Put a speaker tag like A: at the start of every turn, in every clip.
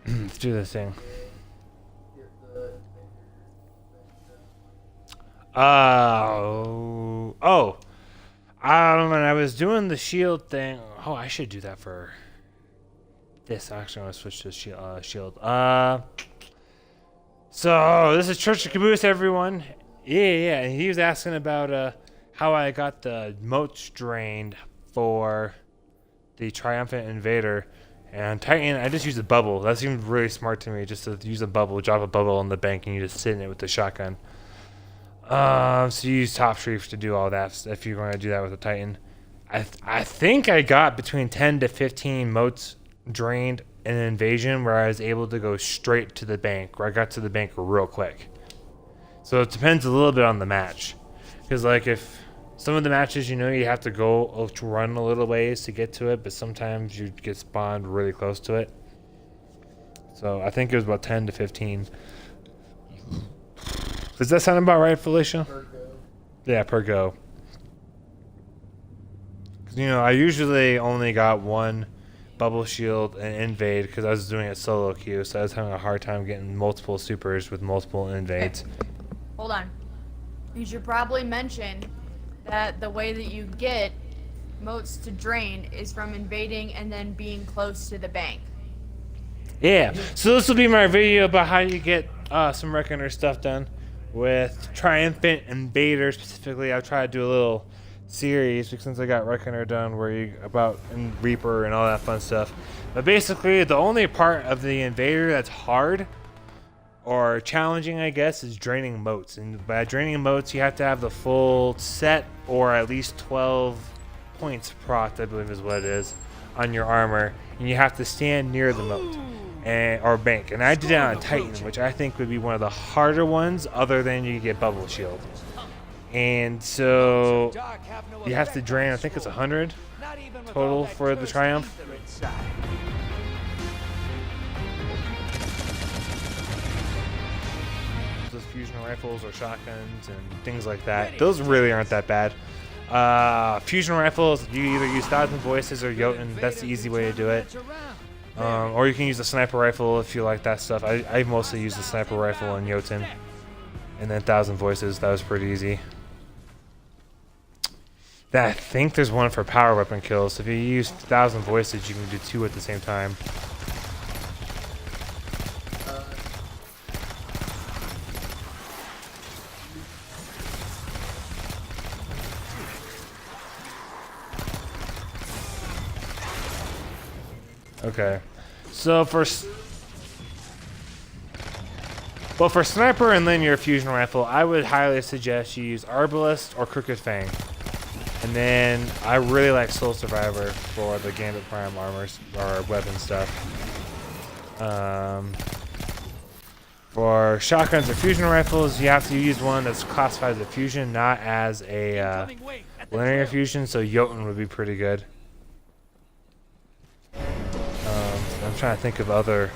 A: Let's do this thing. Oh. When I was doing the shield thing. Oh, I should do that for this. Actually, I want to switch to shield. So this is Church of Caboose, everyone. Yeah. And he was asking about how I got the moats drained for the Triumphant Invader. And Titan, I just used a bubble. That seemed really smart to me, just to use a bubble, drop a bubble on the bank, and you just sit in it with the shotgun. So you use Top Shriek to do all that if you're going to do that with a Titan. I think I got between 10 to 15 moats drained in an invasion where I was able to go straight to the bank, where I got to the bank real quick. So it depends a little bit on the match. Because like if some of the matches, you have to go run a little ways to get to it, but sometimes you get spawned really close to it. So I think it was about 10 to 15. Does that sound about right, Felicia?
B: Per go.
A: Yeah, per go. 'Cause, I usually only got one bubble shield and invade because I was doing it solo queue, so I was having a hard time getting multiple supers with multiple invades.
C: Okay. Hold on. You should probably mention that the way that you get moats to drain is from invading and then being close to the bank.
A: Yeah, so this will be my video about how you get some Reckoner stuff done with Triumphant Invader specifically. I'll try to do a little series because since I got Reckoner done about Reaper and all that fun stuff. But basically the only part of the Invader that's hard or challenging, I guess, is draining moats. And by draining moats, you have to have the full set or at least 12 points proc, I believe is what it is, on your armor. And you have to stand near the moat or bank. And I did that on Titan, which I think would be one of the harder ones other than you get bubble shield. And so you have to drain, I think it's 100 total for the Triumph. Those fusion rifles or shotguns and things like that, those really aren't that bad. Fusion rifles, you either use Thousand Voices or Jotun. That's the easy way to do it. Or you can use a sniper rifle if you like that stuff. I mostly use the sniper rifle and Jotun. And then Thousand Voices, that was pretty easy. I think there's one for power weapon kills. So if you use Thousand Voices, you can do 2 at the same time. Okay, so for sniper and then your fusion rifle, I would highly suggest you use Arbalest or Crooked Fang. And then I really like Soul Survivor for the Gambit Prime armors or weapon stuff. For shotguns or fusion rifles, you have to use one that's classified as a fusion, not as a linear fusion. So Jotun would be pretty good. I'm trying to think of other.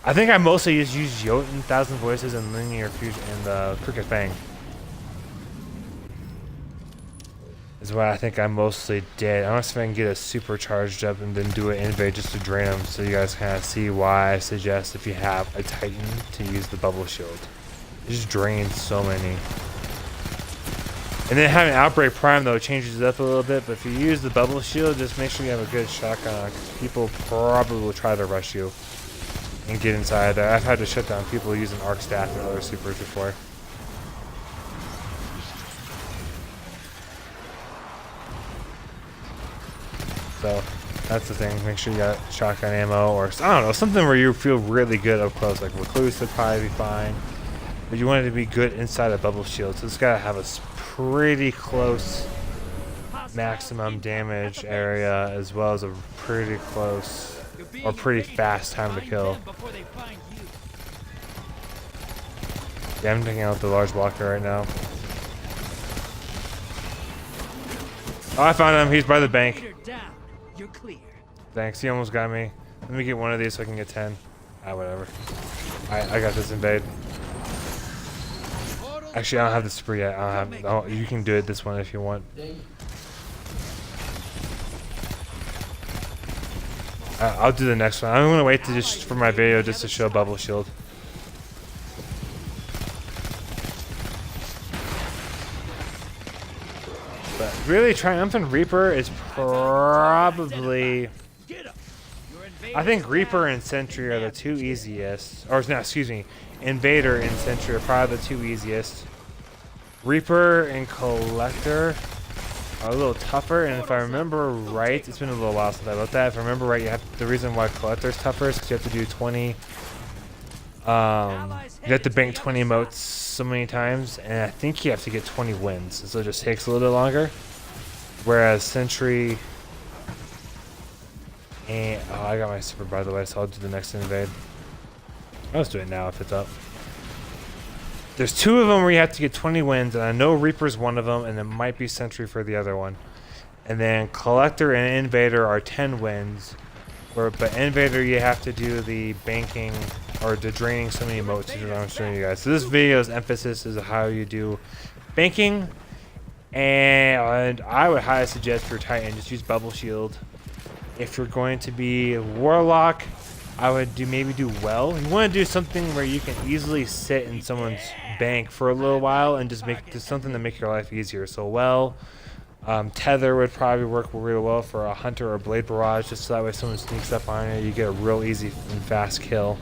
A: I think I mostly just use Jotun, Thousand Voices, and linear fusion, and Crooked Fang. Is what I think I mostly did. I don't know if I can get a super charged up and then do an invade just to drain them, so you guys kind of see why I suggest if you have a Titan to use the bubble shield. It just drains so many. And then having Outbreak Prime though changes it up a little bit, but if you use the bubble shield, just make sure you have a good shotgun, because people probably will try to rush you and get inside there. I've had to shut down people using Arc Staff and other supers before. So that's the thing. Make sure you got shotgun ammo or, I don't know, something where you feel really good up close. Like Recluse would probably be fine. But you want it to be good inside a bubble shield. So it's got to have a pretty close maximum damage area as well as a pretty close or pretty fast time to kill. Yeah, I'm taking out the large blocker right now. Oh, I found him. He's by the bank.
D: You're clear.
A: Thanks. He almost got me. Let me get one of these so I can get 10. Whatever. I got this invade. Actually, I don't have the super yet. I don't have. Oh, you can do it this one if you want. I'll do the next one. I'm gonna wait to just for my video just to show bubble shield. But really, Triumphant Reaper is probably. I think Reaper and Sentry are the two easiest. Or no, excuse me, Invader and Sentry are probably the two easiest. Reaper and Collector are a little tougher, and if I remember right, it's been a little while since I looked at it. If I remember right, the reason why Collector's tougher is because you have to do 20. You have to bank 20 emotes so many times, and I think you have to get 20 wins, so it just takes a little bit longer. Whereas Sentry and I got my super by the way, so I'll do the next invade. I'll just do it now if it's up. There's two of them where you have to get 20 wins, and I know Reaper's one of them, and it might be Sentry for the other one. And then Collector and Invader are 10 wins, but Invader you have to do the banking or the draining so many emotes, is what I'm showing you guys. So this video's emphasis is how you do banking, and I would highly suggest for Titan just use Bubble Shield. If you're going to be Warlock, I would maybe do Well. You want to do something where you can easily sit in someone's bank for a little while and just do something to make your life easier. So Well, Tether would probably work real well for a Hunter or Blade Barrage, just so that way someone sneaks up on you, you get a real easy and fast kill.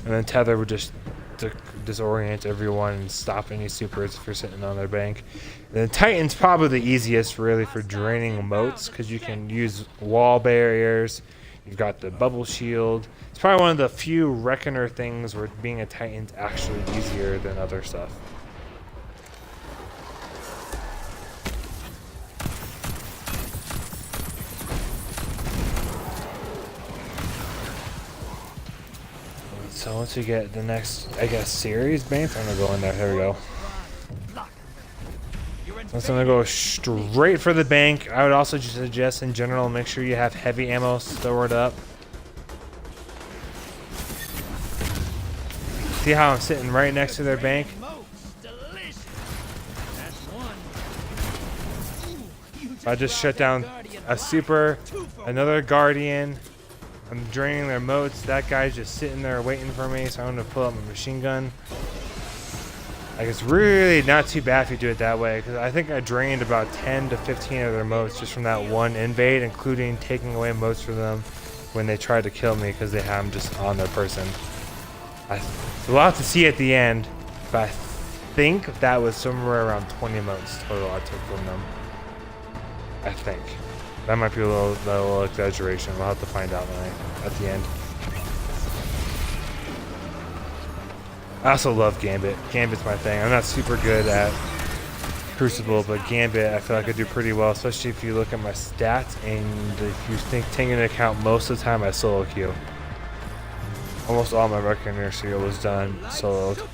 A: And then Tether would just disorient everyone and stop any supers if you're sitting on their bank. And then Titan's probably the easiest really for draining emotes, because you can use wall barriers. You've got the bubble shield. It's probably one of the few Reckoner things where being a Titan's actually easier than other stuff. So once we get the next, I guess, series bank, I'm gonna go in there. There we go. So I'm gonna go straight for the bank. I would also just suggest in general, make sure you have heavy ammo stored up. See how I'm sitting right next to their bank? I just shut down a super, another guardian. I'm draining their moats. That guy's just sitting there waiting for me, so I'm gonna pull out my machine gun. Like, it's really not too bad if you do it that way, because I think I drained about 10 to 15 of their moats just from that one invade, including taking away moats from them when they tried to kill me because they have them just on their person. We'll have to see at the end, but I think that was somewhere around 20 moats total I took from them. I think. That might be a little exaggeration. We'll have to find out at the end. I also love Gambit. Gambit's my thing. I'm not super good at Crucible, but Gambit I feel like I do pretty well, especially if you look at my stats and if you take into account most of the time I solo queue. Almost all my Reckoner serial was done soloed.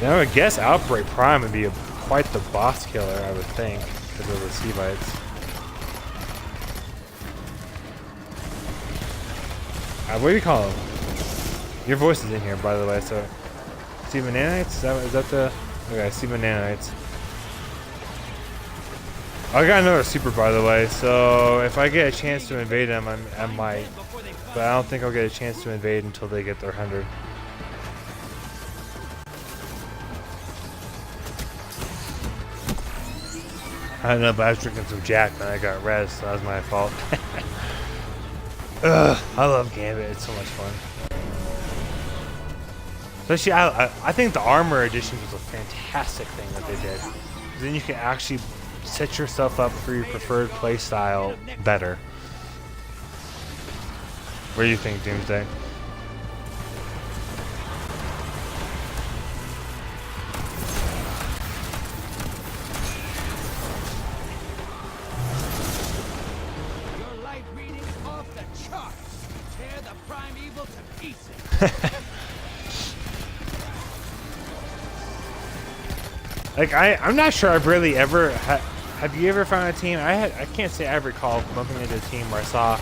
A: Now I guess Outbreak Prime would be quite the boss killer, I would think, because of the C-Bites. What do you call them? Your voice is in here, by the way, so... See Nanites? Is that the... Okay, I see Nanites. I got another super, by the way, so if I get a chance to invade them, I might. But I don't think I'll get a chance to invade until they get their 100. I don't know, but I was drinking some Jack and I got res, so that was my fault. Ugh, I love Gambit. It's so much fun. Especially, I think the Armor Edition was a fantastic thing that they did. Then you can actually set yourself up for your preferred play style better. What do you think, Doomsday? Like I'm not sure I've really ever have you ever found a team? I can't say I recall bumping into a team where I saw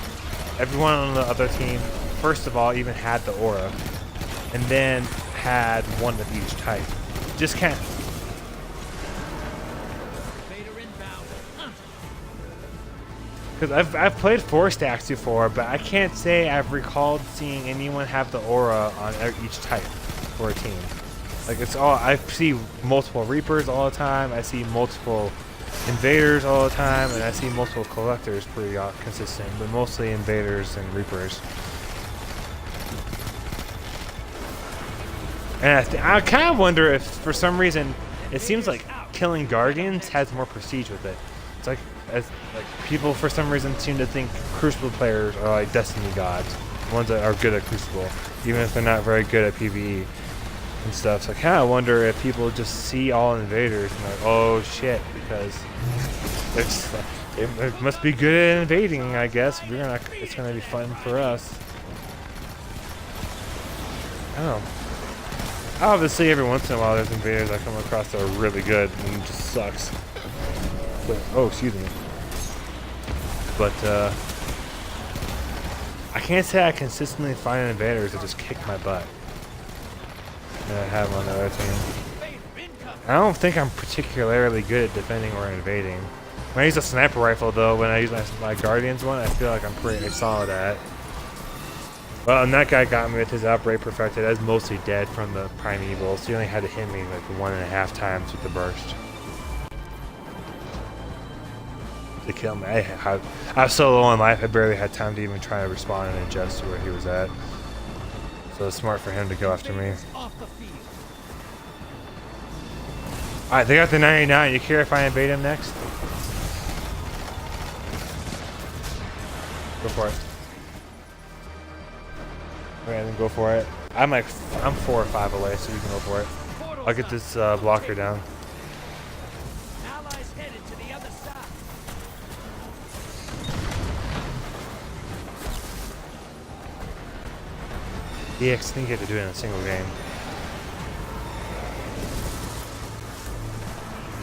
A: everyone on the other team first of all even had the aura, and then had one of each type. Just can't. Because I've played 4 stacks before, but I can't say I've recalled seeing anyone have the aura on each type for a team. Like it's all, I see multiple Reapers all the time, I see multiple Invaders all the time, and I see multiple Collectors pretty consistent, but mostly Invaders and Reapers. And I kind of wonder if, for some reason, it seems like killing Guardians has more prestige with it. It's like, people for some reason seem to think Crucible players are like Destiny gods, ones that are good at Crucible, even if they're not very good at PvE and stuff. So I kind of wonder if people just see all Invaders and like, oh shit, because it must be good at invading. I guess it's gonna be fun for us. I don't know. Obviously, every once in a while, there's Invaders I come across that are really good and it just sucks. But, oh, excuse me. But I can't say I consistently find Invaders that just kick my butt. And I have on the other team. I don't think I'm particularly good at defending or invading. When I use a sniper rifle, though, when I use my Guardians one, I feel like I'm pretty solid at it. Well, and that guy got me with his Outbreak Perfected. I was mostly dead from the Primeval, so he only had to hit me like 1.5 times with the burst to kill me. I was so low on life, I barely had time to even try to respawn and adjust to where he was at. So it's smart for him to go after me. Alright, they got the 99. You care if I invade him next? Go for it. Okay, then go for it. I'm 4 or 5 away, so you can go for it. I'll get this blocker down.
B: Allies headed to the other side.
A: EX didn't get to do it in a single game.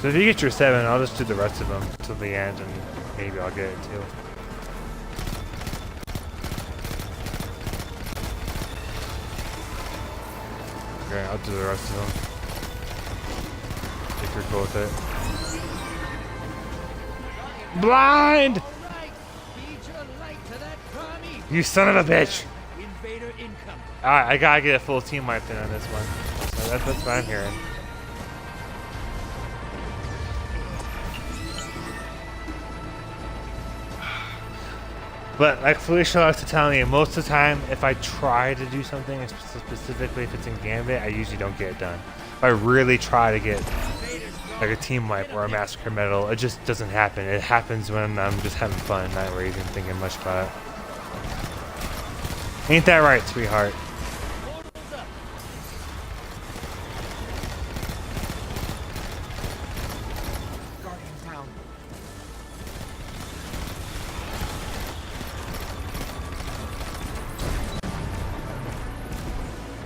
A: So if you get your 7, I'll just do the rest of them till the end, and maybe I'll get it too. Okay, I'll do the rest of them. If you're cool with it. Blind! You son of a bitch!
B: Invader incoming.
A: Alright, I gotta get a full team wiped in on this one. So that's what I'm hearing. But like Felicia likes to tell me, most of the time, if I try to do something, specifically if it's in Gambit, I usually don't get it done. If I really try to get like a team wipe or a massacre medal, it just doesn't happen. It happens when I'm just having fun, not really even thinking much about it. Ain't that right, sweetheart?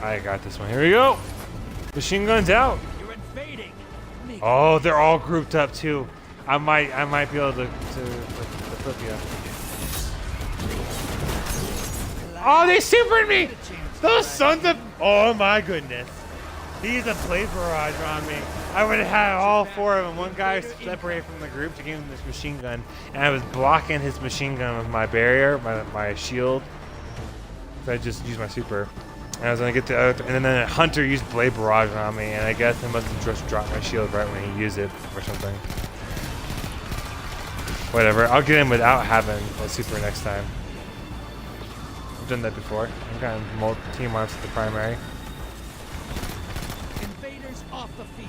A: I got this one. Here we go. Machine guns out.
B: You're invading.
A: Oh, they're all grouped up too. I might be able to flip you. Oh, they supered me! Those sons of... Oh my goodness. He used a blade barrage on me. I would have had all 4 of them. One guy separated from the group to give him this machine gun, and I was blocking his machine gun with my barrier, my shield. So I just used my super. And I was gonna get the other, and then a hunter used blade barrage on me, and I guess I must have just dropped my shield right when he used it or something. Whatever, I'll get him without having a super next time. I've done that before. I've gotten team wipes at the primary.
B: Invaders off the field.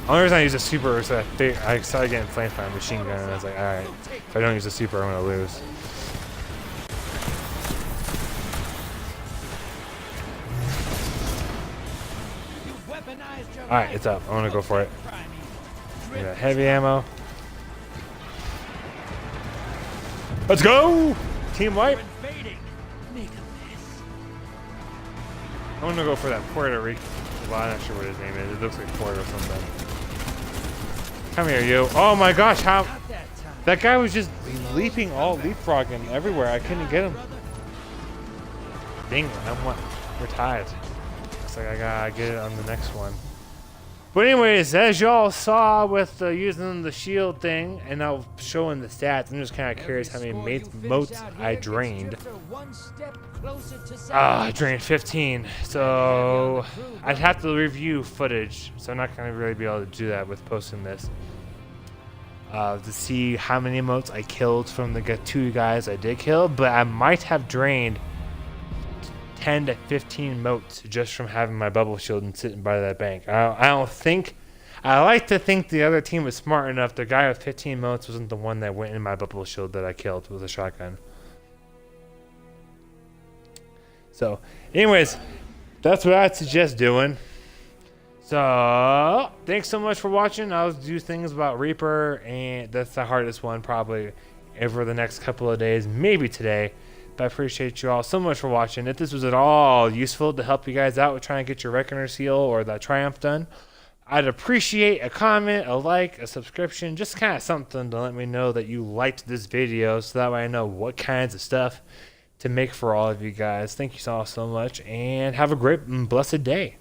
A: The only reason I use a super is that I started getting flamed by a machine gun, and I was like, alright, if I don't use a super, I'm gonna lose. Alright, it's up. I'm gonna go for it. We got heavy ammo. Let's go! Team wipe. I'm gonna go for that Puerto Rican. Well, I'm not sure what his name is. It looks like Port or something. Come here, you. Oh my gosh, how... That guy was just leapfrogging everywhere. I couldn't get him. Dang it, I'm what? We're tied. Looks like I gotta get it on the next one. But anyways, as y'all saw with using the shield thing and now showing the stats, I'm just kind of curious how many motes I drained. I drained 15. So I'd have to review footage. So I'm not going to really be able to do that with posting this. To see how many motes I killed from the 2 guys I did kill. But I might have drained 10 to 15 motes just from having my bubble shield and sitting by that bank. I don't think. I like to think the other team was smart enough. The guy with 15 motes wasn't the one that went in my bubble shield that I killed with a shotgun. So, anyways, that's what I'd suggest doing. So, thanks so much for watching. I'll do things about Reaper, and that's the hardest one probably over the next couple of days, maybe today. But I appreciate you all so much for watching. If this was at all useful to help you guys out with trying to get your Reckoner seal or that Triumph done, I'd appreciate a comment, a like, a subscription, just kind of something to let me know that you liked this video so that way I know what kinds of stuff to make for all of you guys. Thank you all so much, and have a great and blessed day.